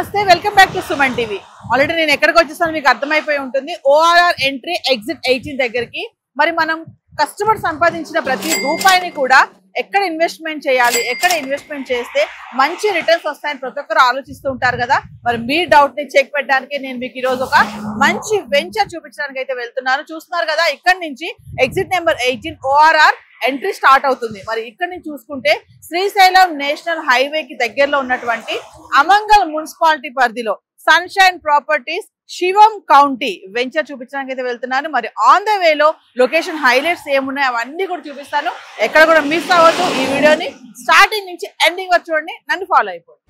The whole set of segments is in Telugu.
నమస్తే welcome back to Suman TV. Already నేను ఎక్కడికి వచ్చేసాను మీకు అర్థమైపోయి ఉంటుంది. ORR ఎంట్రీ ఎగ్జిట్ 18 దగ్గరికి. మరి మనం కస్టమర్ సంపాదించిన ప్రతి రూపాయిని కూడా ఎక్కడ ఇన్వెస్ట్మెంట్ చేయాలి, ఎక్కడ ఇన్వెస్ట్మెంట్ చేస్తే మంచి రిటర్న్స్ వస్తాయని ప్రతి ఒక్కరు ఆలోచిస్తూ ఉంటారు కదా. మరి మీ డౌట్ ని చెక్ పెట్టడానికి నేను మీకు ఈ రోజు ఒక మంచి వెంచర్ చూపించడానికి అయితే వెళ్తున్నాను. చూస్తున్నారు కదా, ఇక్కడ నుంచి exit number 18 ORR entry start అవుతుంది. మరి ఇక్కడ నుంచి చూసుకుంటే శ్రీశైలం నేషనల్ హైవే కి దగ్గరలో ఉన్నటువంటి అమంగల్ మున్సిపాలిటీ పరిధిలో సన్షైన్ ప్రాపర్టీస్ శివం కౌంటీ వెంచర్ చూపించడానికి అయితే వెళ్తున్నాను. మరి ఆన్ ద వేలో లొకేషన్ హైలైట్స్ ఏమున్నాయి అవన్నీ కూడా చూపిస్తాను. ఎక్కడ కూడా మిస్ అవ్వద్దు. ఈ వీడియోని స్టార్టింగ్ నుంచి ఎండింగ్ వరకు చూడండి. నన్ను ఫాలో అయిపోండి.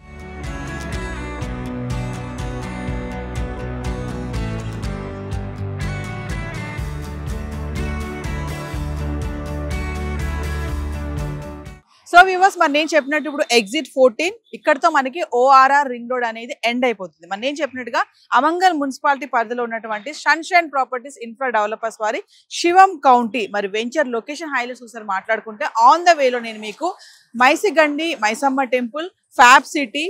సో వ్యూవర్స్, మరి నేను చెప్పినట్టు ఇప్పుడు ఎగ్జిట్ 14 ఇక్కడతో మనకి ORR రింగ్ రోడ్ అనేది ఎండ్ అయిపోతుంది. మరి నేను చెప్పినట్టుగా అమంగల్ మున్సిపాలిటీ పరిధిలో ఉన్నటువంటి సన్షైన్ ప్రాపర్టీస్ ఇన్ఫ్రా డెవలపర్స్ వారి శివం కౌంటీ మరి వెంచర్ లొకేషన్ హైలైట్స్ ఒకసారి మాట్లాడుకుంటే ఆన్ ద వేలో నేను మీకు Maisigandi Maisamma temple, fab city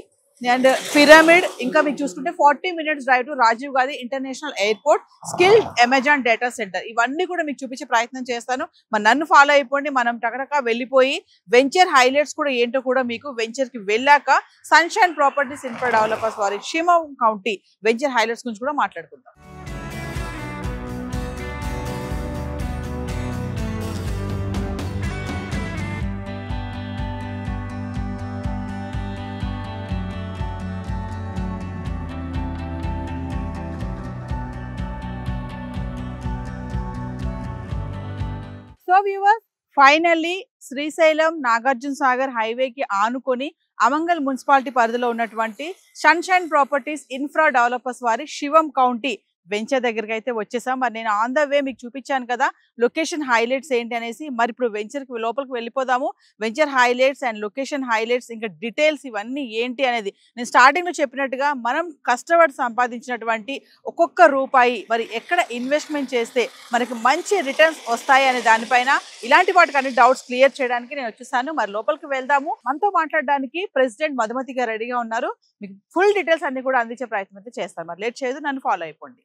and pyramid, ఇంకా మీకు చూసుకుంటే 40 minutes drive to Rajiv Gandhi international airport, skilled Amazon data center ఇవన్నీ కూడా మీకు చూపించే ప్రయత్నం చేస్తాను. మరి నన్ను ఫాలో అయిపోండి. మనం టకటక వెళ్ళిపోయి వెంచర్ హైలైట్స్ కూడా ఏంటో కూడా మీకు వెంచర్ కి వెళ్ళాక సన్షైన్ ప్రాపర్టీస్ ఇన్ఫ్రా డెవలపర్స్ వారి శివం కౌంటీ వెంచర్ హైలైట్స్ గురించి కూడా మాట్లాడుకుందాం. So viewers, finally Srisailam Nagarjuna Sagar హైవేకి ఆనుకొని అమంగల్ మున్సిపాలిటీ పరిధిలో ఉన్నటువంటి సన్షైన్ ప్రాపర్టీస్ ఇన్ఫ్రా డెవలపర్స్ వారి శివం కౌంటీ వెంచర్ దగ్గరికి అయితే వచ్చేసాం. మరి నేను ఆన్ ద వే మీకు చూపించాను కదా లొకేషన్ హైలైట్స్ ఏంటి అనేసి. మరి ఇప్పుడు వెంచర్కి లోపలికి వెళ్ళిపోదాము. Venture highlights and location highlights ఇంకా డీటెయిల్స్ ఇవన్నీ ఏంటి అనేది నేను స్టార్టింగ్లో చెప్పినట్టుగా మనం కష్టపడి సంపాదించినటువంటి ఒక్కొక్క రూపాయి మరి ఎక్కడ ఇన్వెస్ట్మెంట్ చేస్తే మనకి మంచి రిటర్న్స్ వస్తాయి అనే దానిపైన ఇలాంటి వాటికి అన్ని డౌట్స్ క్లియర్ చేయడానికి నేను వచ్చేసాను. మరి లోపలికి వెళ్దాము. మనతో మాట్లాడడానికి ప్రెసిడెంట్ మధుమతి గారు రెడీగా ఉన్నారు. మీకు ఫుల్ డీటెయిల్స్ అన్ని కూడా అందించే ప్రయత్నం అయితే చేస్తాను. మరి లేట్ చేయదు, నన్ను ఫాలో అయిపోండి.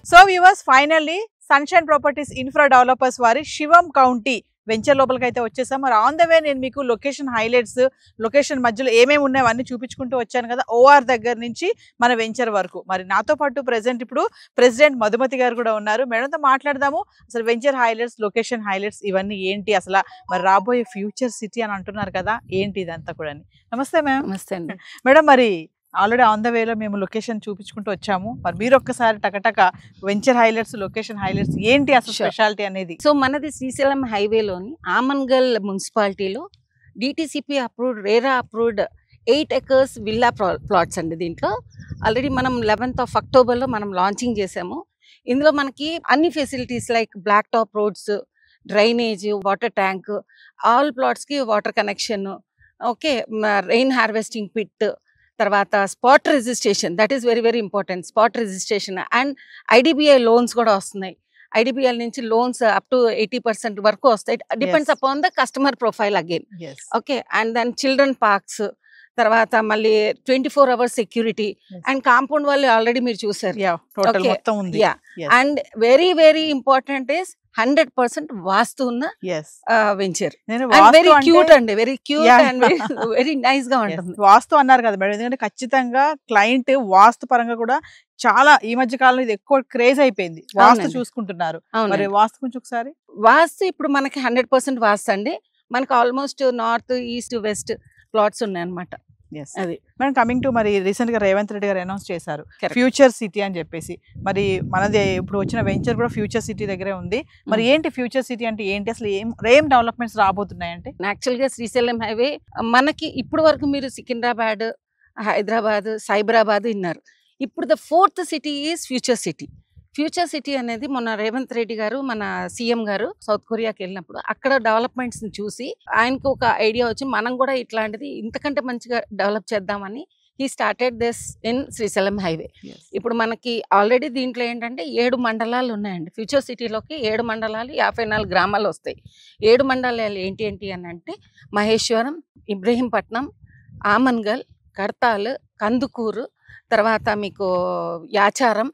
So viewers, finally sunshine properties infra developers వారి శివం కౌంటీ వెంచర్ లోపలికి అయితే వచ్చేసాం. మరి ఆన్ ద వే నేను మీకు లొకేషన్ హైలైట్స్, లొకేషన్ మధ్యలో ఏమేమి ఉన్నాయో అన్ని చూపించుకుంటూ వచ్చాను కదా, OR దగ్గర నుంచి మన వెంచర్ వరకు. మరి నాతో పాటు ప్రెసెంట్ ఇప్పుడు ప్రెసిడెంట్ మధుమతి గారు కూడా ఉన్నారు. మేడంతో మాట్లాడదాము. అసలు వెంచర్ హైలైట్స్, లొకేషన్ హైలైట్స్ ఇవన్నీ ఏంటి, అసలు మరి రాబోయే ఫ్యూచర్ సిటీ అని అంటున్నారు కదా, ఏంటి ఇదంతా కూడా. నమస్తే మ్యామ్. నమస్తే అండి మేడం. మరి ఆల్రెడీ ఆన్ ద వేలో మేము లొకేషన్ చూపించుకుంటూ వచ్చాము. మరి మీరు ఒక్కసారి టకటక వెంచర్ హైలైట్స్, లొకేషన్ హైలైట్స్ ఏంటి అసలు స్పెషాలిటీ అనేది. సో మనది శ్రీశైలం హైవేలోని ఆమన్గల్ మున్సిపాలిటీలో DTCP approved, RERA approved 8 acres villa plots అండి. దీంట్లో ఆల్రెడీ మనం 11th October మనం లాంచింగ్ చేసాము. ఇందులో మనకి అన్ని facilities like black top roads, drainage, water tank, all ప్లాట్స్కి water connection, okay, rain harvesting pit, తర్వాత spot registration, that is very very important. Spot registration and IDBI loans కూడా వస్తున్నాయి. IDBI నుంచి లోన్స్ అప్ టు 80% వరకు వస్తాయి. Depends upon the customer profile again. Okay, and then children parks, తర్వాత మళ్ళీ 24 hours సెక్యూరిటీ అండ్ కాంపౌండ్ వాళ్ళు ఆల్రెడీ మీరు చూసారు. And very very important is 100% vastu ఉన్న వెంచర్. వెరీ క్యూట్ అండి, very cute and very nice గా ఉంటుంది. వాస్తు అన్నారు కదా మేడం, ఎందుకంటే ఖచ్చితంగా క్లయింట్ వాస్తు పరంగా కూడా చాలా ఈ మధ్య కాలంలో ఇది ఎక్కువ క్రేజ్ అయిపోయింది. వాస్తు చూసుకుంటున్నారు. మరి వాస్తు గురించి ఒకసారి. వాస్తు ఇప్పుడు మనకి 100% వాస్తు అండి. మనకి almost north, east, west plots ఉన్నాయి అనమాట. అది మనం కమింగ్ టు మరి రీసెంట్ గా రేవంత్ రెడ్డి గారు అనౌన్స్ చేశారు ఫ్యూచర్ సిటీ అని చెప్పేసి. మరి మనది ఇప్పుడు వచ్చిన వెంచర్ కూడా ఫ్యూచర్ సిటీ దగ్గరే ఉంది. మరి ఏంటి ఫ్యూచర్ సిటీ అంటే ఏంటి, అసలు ఏం డెవలప్మెంట్స్ రాబోతున్నాయి అంటే? యాక్చువల్ గా శ్రీశైలం హైవే మనకి ఇప్పుడు వరకు మీరు సికింద్రాబాద్, హైదరాబాద్, సైబరాబాద్ విన్నారు. ఇప్పుడు the 4th city is future city. Future city అనేది మొన్న రేవంత్ రెడ్డి గారు, మన సీఎం గారు సౌత్ కొరియాకి వెళ్ళినప్పుడు అక్కడ డెవలప్మెంట్స్ ని చూసి ఆయనకు ఒక ఐడియా వచ్చి మనం కూడా ఇట్లాంటిది ఇంతకంటే మంచిగా డెవలప్ చేద్దామని he started this in Srisailam highway. ఇప్పుడు మనకి ఆల్రెడీ దీంట్లో ఏంటంటే 7 మండలాలు ఉన్నాయండి. ఫ్యూచర్ సిటీలోకి 7 మండలాలు 54 గ్రామాలు వస్తాయి. 7 మండలాలు ఏంటి అని అంటే మహేశ్వరం, ఇబ్రహీంపట్నం, ఆమన్గల్, కడతాల్, కందుకూరు, తర్వాత మీకు యాచారం,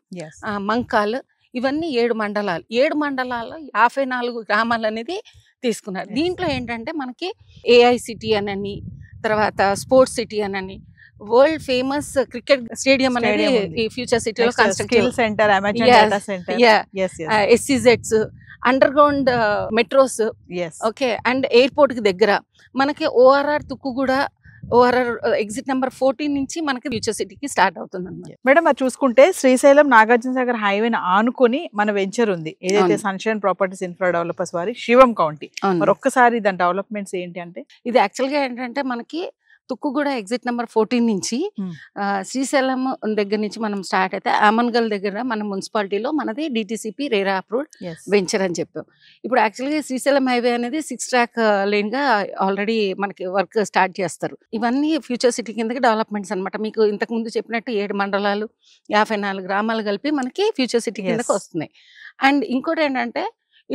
మంకాల్, ఇవన్నీ 7 మండలాలు. 7 మండలాల్లో 54 గ్రామాలు అనేది తీసుకున్నారు. దీంట్లో ఏంటంటే మనకి AI సిటీ అని, తర్వాత స్పోర్ట్స్ సిటీ అని, వరల్డ్ ఫేమస్ క్రికెట్ స్టేడియం అనేది ఈ ఫ్యూచర్ సిటీలో SCZs, under ground metros, okay, and airport కి దగ్గర మనకి ORR Tukkuguda, ORR exit number 14 నుంచి మనకి ఫ్యూచర్ సిటీకి స్టార్ట్ అవుతుంది అన్నమాట. మేడం అది చూసుకుంటే శ్రీశైలం నాగార్జున సాగర్ హైవేని ఆనుకొని మన వెంచర్ ఉంది, ఏదైతే సన్షైన్ ప్రాపర్టీస్ ఇన్ఫ్రా డెవలపర్స్ వారి శివం కౌంటీ. మరి ఒక్కసారి దాని డెవలప్మెంట్స్ ఏంటి అంటే, ఇది యాక్చువల్ గా ఏంటంటే మనకి తుక్కుగూడ ఎగ్జిట్ నెంబర్ 14 నుంచి శ్రీశైలం దగ్గర నుంచి మనం స్టార్ట్ అయితే ఆమన్గల్ దగ్గర మన మున్సిపాలిటీలో మనది DTCP రేరా అప్రూవ్డ్ వెంచర్ అని చెప్పాం. ఇప్పుడు యాక్చువల్గా శ్రీశైలం హైవే అనేది 6 ట్రాక్ లేన్ గా ఆల్రెడీ మనకి వర్క్ స్టార్ట్ చేస్తారు. ఇవన్నీ ఫ్యూచర్ సిటీ కిందకి డెవలప్మెంట్స్ అనమాట. మీకు ఇంతకు ముందు చెప్పినట్టు 7 మండలాలు 54 గ్రామాలు కలిపి మనకి ఫ్యూచర్ సిటీ కిందకి వస్తున్నాయి. అండ్ ఇంకోటి ఏంటంటే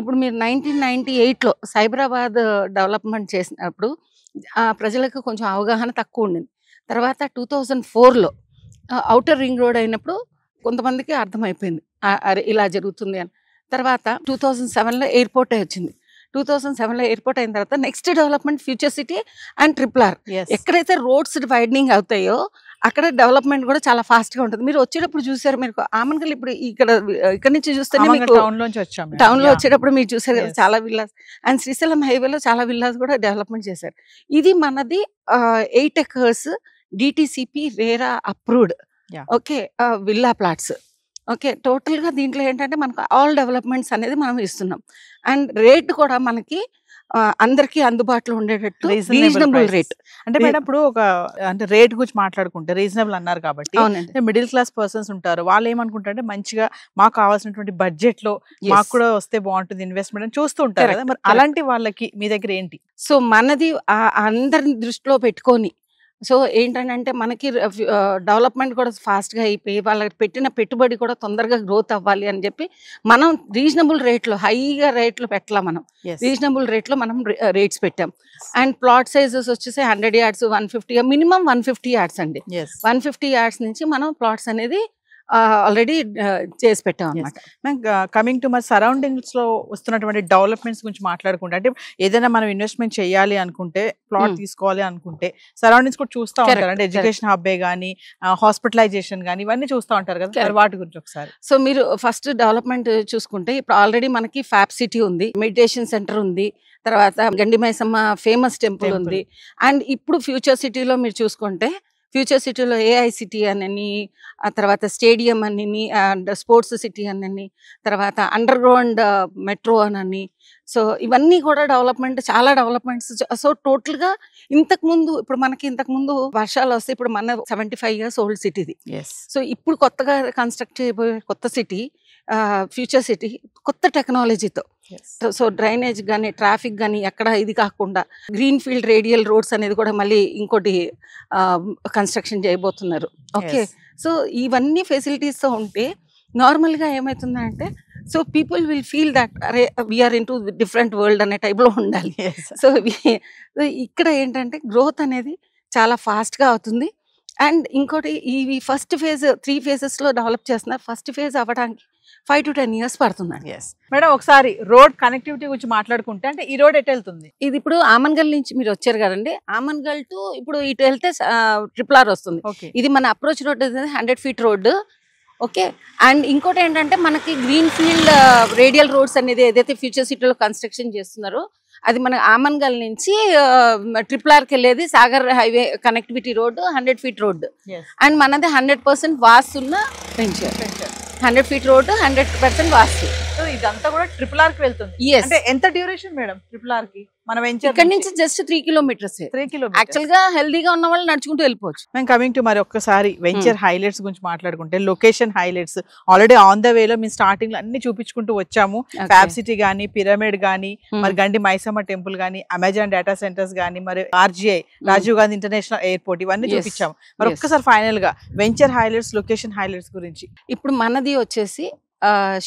ఇప్పుడు మీరు 1998లో సైబరాబాద్ డెవలప్మెంట్ చేసినప్పుడు ప్రజలకు కొంచెం అవగాహన తక్కువ ఉండింది. తర్వాత 2004లో ఔటర్ రింగ్ రోడ్ అయినప్పుడు కొంతమందికి అర్థమైపోయింది అరే ఇలా జరుగుతుంది అని. తర్వాత 2007లో ఎయిర్పోర్ట్ వచ్చింది. 2007లో ఎయిర్పోర్ట్ అయిన తర్వాత next development future city and RRR. ఎక్కడైతే రోడ్స్ వైడనింగ్ అవుతాయో అక్కడ డెవలప్మెంట్ కూడా చాలా ఫాస్ట్ గా ఉంటుంది. మీరు వచ్చేటప్పుడు చూసారు, మీరు ఆమన్గల్ ఇప్పుడు ఇక్కడ నుంచి చూస్తే టౌన్ లో వచ్చేటప్పుడు మీరు చూసారు కదా చాలా విల్లాస్, అండ్ శ్రీశైలం హైవేలో చాలా విల్లాస్ కూడా డెవలప్మెంట్ చేశారు. ఇది మనది 8 acres DTCP RERA approved okay villa plots. Okay, total గా దీంట్లో ఏంటంటే మనకు ఆల్ డెవలప్మెంట్స్ అనేది మనం ఇస్తున్నాం. అండ్ రేట్ కూడా మనకి అందరికి అందుబాటులో ఉండేటట్టు రీజనబుల్ రేట్. అంటే మేడం ఇప్పుడు ఒక అంటే రేట్ గురించి మాట్లాడుకుంటే రీజనబుల్ అన్నారు కాబట్టి మిడిల్ క్లాస్ పర్సన్స్ ఉంటారు, వాళ్ళు ఏమనుకుంటారంటే మంచిగా మాకు కావాల్సినటువంటి బడ్జెట్ లో మాకు కూడా వస్తే బాగుంటుంది ఇన్వెస్ట్మెంట్ అని చూస్తూ ఉంటారు కదా. మరి అలాంటి వాళ్ళకి మీ దగ్గర ఏంటి? సో మనది అందరిని దృష్టిలో పెట్టుకొని, సో ఏంటంటే మనకి డెవలప్మెంట్ కూడా ఫాస్ట్గా అయిపోయి వాళ్ళకి పెట్టిన పెట్టుబడి కూడా తొందరగా గ్రోత్ అవ్వాలి అని చెప్పి మనం రీజనబుల్ రేట్లో, హైగా రేట్లు పెట్టాల, మనం రీజనబుల్ రేట్లో మనం రేట్స్ పెట్టాం. అండ్ ప్లాట్ సైజెస్ వచ్చేసి 100 yards 150, మినిమం 150 yards అండి. 150 yards నుంచి మనం ప్లాట్స్ అనేది ఆల్రెడీ చేసి పెట్టాం అన్నమాట. కమింగ్ టు మన సరౌండింగ్స్ లో వస్తున్నటువంటి డెవలప్మెంట్స్ గురించి మాట్లాడుకుంటే, అంటే ఏదైనా మనం ఇన్వెస్ట్మెంట్ చేయాలి అనుకుంటే, ప్లాట్ తీసుకోవాలి అనుకుంటే సరౌండింగ్స్ కూడా చూస్తూ ఉంటారు. అంటే ఎడ్యుకేషన్ హబ్బే కానీ, హాస్పిటలైజేషన్ కానీ ఇవన్నీ చూస్తూ ఉంటారు కదా, వాటి గురించి ఒకసారి. సో మీరు ఫస్ట్ డెవలప్మెంట్ చూసుకుంటే ఇప్పుడు ఆల్రెడీ మనకి ఫ్యాప్ సిటీ ఉంది, మెడిటేషన్ సెంటర్ ఉంది, తర్వాత గండిమైసమ్మ ఫేమస్ టెంపుల్ ఉంది. అండ్ ఇప్పుడు ఫ్యూచర్ సిటీలో మీరు చూసుకుంటే ఫ్యూచర్ సిటీలో AI సిటీ అని, ఆ తర్వాత స్టేడియం అని, అండ్ స్పోర్ట్స్ సిటీ అని, తర్వాత అండర్ గ్రౌండ్ మెట్రో అని. సో ఇవన్నీ కూడా డెవలప్మెంట్, చాలా డెవలప్మెంట్స్. సో టోటల్గా ఇప్పుడు మనకి ఇంతకుముందు వర్షాలు వస్తే, ఇప్పుడు మన 75 years ఓల్డ్ సిటీది. సో ఇప్పుడు కొత్తగా కన్స్ట్రక్ట్ చేయబోయే కొత్త సిటీ ఫ్యూచర్ సిటీ కొత్త టెక్నాలజీతో. సో డ్రైనేజ్ కానీ, ట్రాఫిక్ కానీ ఎక్కడ ఇది కాకుండా గ్రీన్ ఫీల్డ్ రేడియల్ రోడ్స్ అనేది కూడా మళ్ళీ ఇంకోటి కన్స్ట్రక్షన్ చేయబోతున్నారు. ఓకే, సో ఇవన్నీ ఫెసిలిటీస్తో ఉంటే నార్మల్గా ఏమవుతుందంటే, so people will feel that అరే we are into different world అనే టైప్లో ఉండాలి. సో ఇక్కడ ఏంటంటే గ్రోత్ అనేది చాలా ఫాస్ట్గా అవుతుంది. అండ్ ఇంకోటి ఈ ఫస్ట్ ఫేజ్ 3 phases డెవలప్ చేస్తున్నారు. ఫస్ట్ ఫేజ్ అవ్వడానికి 5 to 10 years పడుతుందండి. మేడం ఒకసారి రోడ్ కనెక్టివిటీ గురించి మాట్లాడుకుంటే, అంటే ఈ రోడ్ ఎటు వెళ్తుంది? ఇది ఇప్పుడు ఆమన్గల్ నుంచి మీరు వచ్చారు కదండి, ఆమన్గల్ టు ఇప్పుడు ఇటు వెళ్తే RRR వస్తుంది. ఇది మన approach road 100 feet road. Okay, and ఇంకోటి ఏంటంటే మనకి గ్రీన్ ఫీల్డ్ రేడియల్ రోడ్స్ అనేది ఏదైతే ఫ్యూచర్ సిటీలో కన్స్ట్రక్షన్ చేస్తున్నారో అది మన ఆమన్గల్ నుంచి RRRకి వెళ్ళేది Sagar highway connectivity road 100 feet road. And మనది 100% వాస్తు ఉన్న వెంచర్. 100 feet రోడ్ 100% వాస్తు. ఇదంతా కూడా ట్రిపుల్ ఆర్ కి వెళ్తుంది. Yes. అంటే ఎంత డ్యూరేషన్ మేడం ట్రిపుల్ ఆర్ కి మన వెంచర్ ఇక్కడ నుంచి జస్ట్ 3 కిలోమీటర్స్. 3 కిలోమీటర్స్. యాక్చువల్ గా హెల్దీగా ఉన్న వాళ్ళు నడుచుకుంటూ వెళ్ళిపోవచ్చు. మేము కమింగ్ టు మరి ఒక్కసారి వెంచర్ హైలైట్స్ గురించి మాట్లాడుకుంటే location highlights already on the వేలో మేము స్టార్టింగ్ లో అన్ని చూపించుకుంటూ వచ్చాము. ఫ్యాబ్ సిటీ గానీ, పిరమిడ్ గానీ, మరి గండి మైసమ్మ టెంపుల్ గానీ, అమెజాన్ డేటా సెంటర్స్ గానీ, మరి RGI Rajiv Gandhi international airport ఇవన్నీ చూపించాము. మరి ఒక్కసారి ఫైనల్ గా వెంచర్ హైలైట్స్, లొకేషన్ హైలైట్స్ గురించి. ఇప్పుడు మనది వచ్చేసి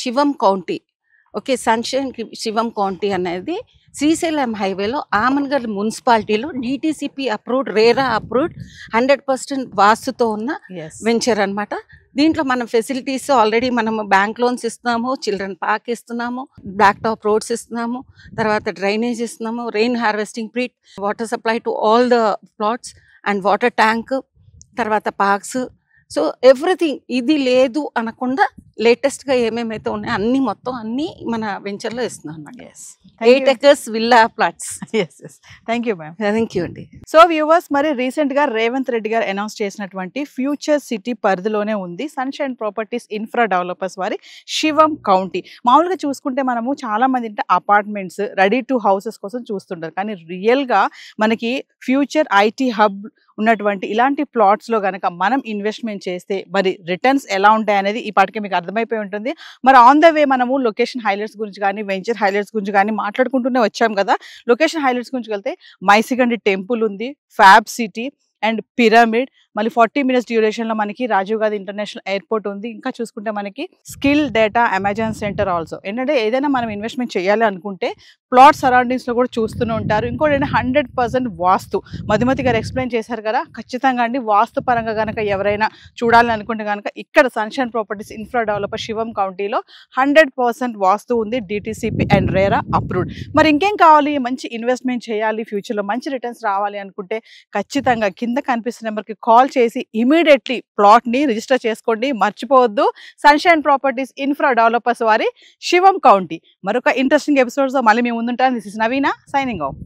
Shivam County. Okay, Sunshine Shivam County అనేది శ్రీశైలం హైవేలో ఆమన్గల్ మున్సిపాలిటీలో DTCP అప్రూవ్డ్, రేరా అప్రూవ్డ్ 100% వాస్తుతో ఉన్న వెంచర్ అన్నమాట. దీంట్లో మన ఫెసిలిటీస్ ఆల్రెడీ మనము బ్యాంక్ లోన్స్ ఇస్తున్నాము, చిల్డ్రన్ పార్క్ ఇస్తున్నాము, బ్లాక్ టాప్ రోడ్స్ ఇస్తున్నాము, తర్వాత డ్రైనేజ్ ఇస్తున్నాము, rain harvesting pit, water supply to all the plots and water tank, తర్వాత పార్క్స్. సో ఎవ్రీథింగ్ ఇది లేదు అనకుండా లేటెస్ట్ గా ఏమేమైతే ఉన్నాయో అన్ని మొత్తం అన్ని మన వెంచర్ లో ఇస్తున్నాం అన్నమాట. 8 acres villa plots. Thank you ma'am. Thank you అండి. సో వ్యూవర్స్, మరి రీసెంట్ గా రేవంత్ రెడ్డి గారు అనౌన్స్ చేసినటువంటి ఫ్యూచర్ సిటీ పరిధిలోనే ఉంది సన్షైన్ ప్రాపర్టీస్ ఇన్ఫ్రా డెవలపర్స్ వారి శివం కౌంటీ. మామూలుగా చూసుకుంటే మనము చాలా మంది అంటే అపార్ట్మెంట్స్, రెడీ టు హౌసెస్ కోసం చూస్తుంటారు. కానీ రియల్ గా మనకి ఫ్యూచర్ IT హబ్ ఉన్నటువంటి ఇలాంటి ప్లాట్స్ లో గనక మనం ఇన్వెస్ట్మెంట్ చేస్తే మరి రిటర్న్స్ ఎలా ఉంటాయి అనేది ఈ పాటికి మీకు అర్థమైపోయి ఉంటుంది. మరి ఆన్ ద వే మనము లొకేషన్ హైలైట్స్ గురించి కానీ, వెంచర్ హైలైట్స్ గురించి కానీ మాట్లాడుకుంటూనే వచ్చాం కదా. లొకేషన్ హైలైట్స్ గురించి వెళ్తే మైసిగండి టెంపుల్ ఉంది, ఫ్యాబ్ సిటీ అండ్ పిరమిడ్, మళ్ళీ 40 minutes డ్యూరేషన్ లో మనకి రాజీవ్ గాంధీ ఇంటర్నేషనల్ ఎయిర్పోర్ట్ ఉంది. ఇంకా చూసుకుంటే మనకి skill data Amazon centre also. ఏంటంటే ఏదైనా మనం ఇన్వెస్ట్మెంట్ చేయాలి అనుకుంటే ప్లాట్ సరౌండింగ్స్ లో కూడా చూస్తూనే ఉంటారు. ఇంకోటి ఏంటంటే 100% వాస్తు. మధుమతి గారు ఎక్స్ప్లెయిన్ చేశారు కదా, ఖచ్చితంగా అండి వాస్తు పరంగా కనుక ఎవరైనా చూడాలని అనుకుంటే కనుక ఇక్కడ సన్షైన్ ప్రాపర్టీస్ ఇన్ఫ్రా డెవలపర్ శివం కౌంటీలో 100% వాస్తు ఉంది, DTCP అండ్ రేరా అప్రూవ్డ్. మరి ఇంకేం కావాలి, మంచి ఇన్వెస్ట్మెంట్ చేయాలి, ఫ్యూచర్ లో మంచి రిటర్న్స్ రావాలి అనుకుంటే ఖచ్చితంగా కింద కనిపిస్తున్న నెంబర్కి కాల్ చేసి ఇమీడియట్లీ ప్లాట్ ని రిజిస్టర్ చేసుకోండి. మర్చిపోవద్దు, సన్షైన్ ప్రాపర్టీస్ ఇన్ఫ్రా డెవలపర్స్ వారి శివం కౌంటీ. మరొక ఇంట్రెస్టింగ్ ఎపిసోడ్స్ మళ్ళీ మేము ముందుంటాను. This is Naveena signing of.